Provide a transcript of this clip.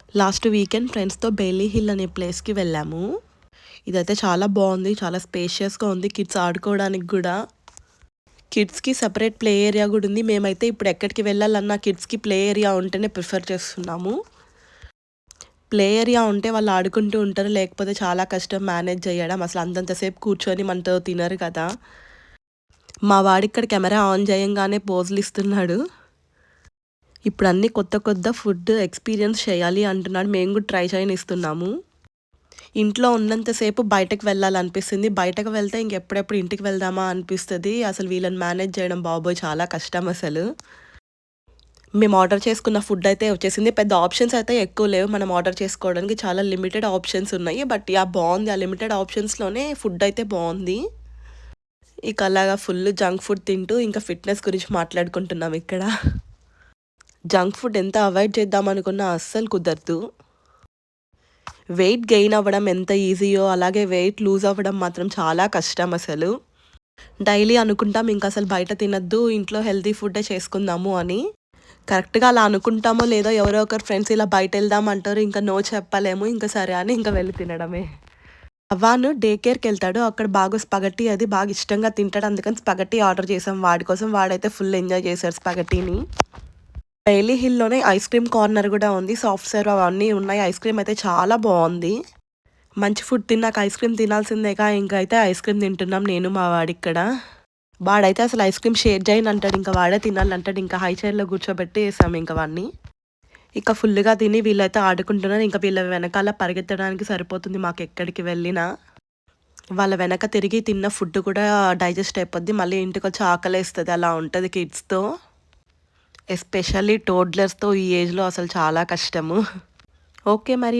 Last weekend ఫ్రెండ్స్‌తో Bailey hill అనే ప్లేస్‌కి వెళ్ళాము. ఇదైతే చాలా బావుంది. చాలా స్పేషియస్‌గా ఉంది. కిడ్స్ ఆడుకోవడానికి గూడా. కిడ్స్‌కి సెపరేట్ ప్లే ఏరియా గూడా ఉంది. మేమైతే ఇప్పుడు ఎక్కడికి వెళ్ళాలన్నా కిడ్స్‌కి ప్లే ఏరియా ఉంటేనే ప్రిఫర్ చేస్తున్నాము. ప్లే ఏరియా ఉంటే వాళ్ళు ఆడుకుంటూ ఉంటారు. లేకపోతే చాలా కష్టం మేనేజ్ చేయడం. అసలు అంతంత సేపు కూర్చొని మనతో తినరు కదా! మా వాడిక్కడ కెమెరా ఆన్ చేయంగానే పోజులు ఇస్తున్నాడు. ఇప్పుడు అన్నీ కొత్త కొత్త ఫుడ్ ఎక్స్‌పీరియన్స్ చేయాలి అంటున్నాడు. మేము కూడా ట్రై చేయనిస్తున్నాము. ఇంట్లో ఉన్నంత సేపు బయటకు వెళ్ళాలనిపిస్తుంది. బయటకు వెళ్తే ఇంకెప్పుడెప్పుడు ఇంటికి వెళ్దామా అనిపిస్తది. అసలు వీళ్ళని మేనేజ్ చేయడం బాబోయ్! చాలా కష్టం అసలు. మేము ఆర్డర్ చేసుకున్న ఫుడ్ అయితే వచ్చేసింది. పెద్ద ఆప్షన్స్ అయితే ఎక్కువ లేవు. మనం ఆర్డర్ చేసుకోవడానికి చాలా లిమిటెడ్ ఆప్షన్స్ ఉన్నాయి. But yeah! బావుంది. ఆ లిమిటెడ్ ఆప్షన్స్‌లోనే ఫుడ్ అయితే బావుంది. ఇక అలాగా ఫుల్ జంక్ ఫుడ్ తింటూ ఇంకా ఫిట్‌నెస్ గురించి మాట్లాడుకుంటున్నాం ఇక్కడ. జంక్ ఫుడ్ ఎంత అవాయిడ్ చేద్దామనుకున్నా అస్సలు కుదరదు. వెయిట్ గెయిన్ అవ్వడం ఎంత ఈజీయో అలాగే వెయిట్ లూజ్ అవ్వడం మాత్రం చాలా కష్టం అసలు. డైలీ అనుకుంటాం ఇంకసలు బయట తినొద్దు, ఇంట్లో హెల్తీ ఫుడ్డే చేసుకుందాము అని. కరెక్ట్‌గా అలా అనుకుంటామో లేదో ఎవరో ఒకరు ఫ్రెండ్స్ ఇలా బయటెళ్దాం అంటారు. ఇంక నో చెప్పలేము. ఇంక సరే అని ఇంక వెళ్లి తినడమే. అవాను డే కేర్‌కెళ్తాడు. అక్కడ బాగా స్పగటీ అది బాగా ఇష్టంగా తింటాడు. అందుకని స్పగటీ ఆర్డర్ చేసాం వాడి కోసం. వాడైతే ఫుల్ ఎంజాయ్ చేశాడు స్పగటీని. బెయిలీ హిల్‌లోనే ఐస్ క్రీమ్ కార్నర్ గూడా ఉంది. సాఫ్ట్ సర్వ్ అవన్నీ ఉన్నాయి. ఐస్ క్రీమ్ అయితే చాలా బావుంది. మంచి ఫుడ్ తిన్నాక ఐస్ క్రీమ్ తినాల్సిందేగా ఇంకైతే ఐస్ క్రీమ్ తింటున్నాం నేను మా వాడిక్కడ. వాడైతే అసలు ఐస్ క్రీమ్ షేర్ చేయనంటాడు. ఇంక వాడే తినాలంటాడు. ఇంకా హై చైర్‌లో కూర్చోబెట్టేసాం ఇంక వాడిని. ఇక ఫుల్‌గా తిని వీళ్ళైతే ఆడుకుంటున్నారు. ఇంక వీళ్ళ వెనకాల పరిగెత్తడానికి సరిపోతుంది మాకెక్కడికి వెళ్ళినా. వాళ్ళ వెనక తిరిగి తిన్న ఫుడ్ కూడా డైజెస్ట్ అయిపోద్ది. మళ్ళీ ఇంటికొచ్చి ఆకలేస్తది. అలా ఉంటది కిడ్స్‌తో. ఎస్పెషల్లీ టోడ్లర్స్‌తో ఈ ఏజ్‌లో అసలు చాలా కష్టము. ఓకే మరి.